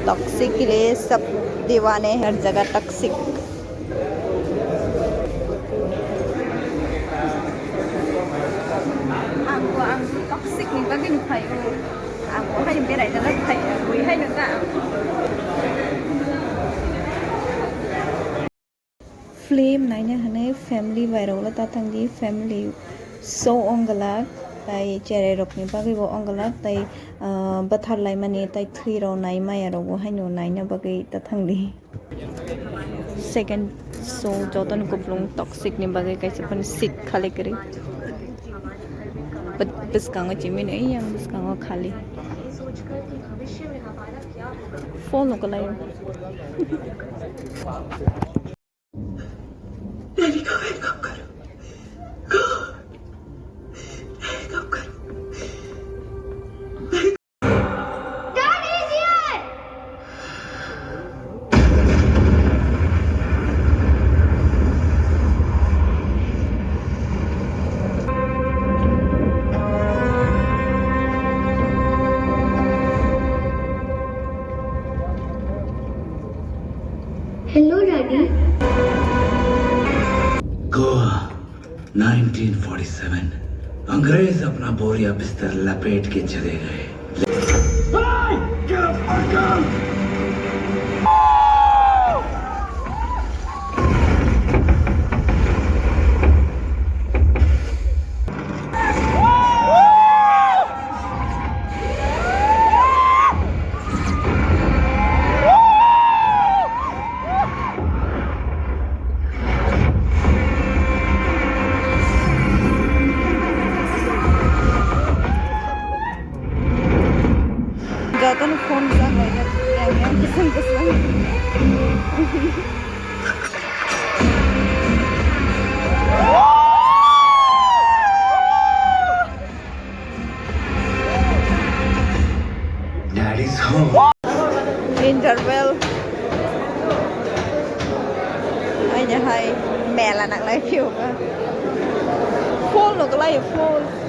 Toxic के लिए सब दीवाने हर जगह टॉक्सिक आंबो टॉक्सिकनि बागै नुखायो आंबोहाय बेरायनो लांखायो बैहाय नोंना फिल्म नायनो हानाय फेमिलि बायरावला ताथांदि फेमिलि सो अंगलाक ताई चेरे रकनि बागैबो अंगलाक ताई बाथारलाय माने ताई थैराव नाय मायारावबो हायनो नायनो बागै ताथांदि सेकेंड सो जतन कुप्लुं टॉक्सिकनि बागै काइसेफोरनि सिट खाली करी बिस्कांगो चिमिन yang बिस्कांगो खाली phone कलायो Daddy, go ahead, come करो. Go. Come करो. Daddy's here! Hello, Daddy. Goa 1947 अंग्रेज अपना बोरिया बिस्तर लपेट के चले गए जतन phone जागायना yang kesan-kesan Daddy's home interval ai nhà hay mẹ là nặng lấy phiêu cả phone nó có lấy phone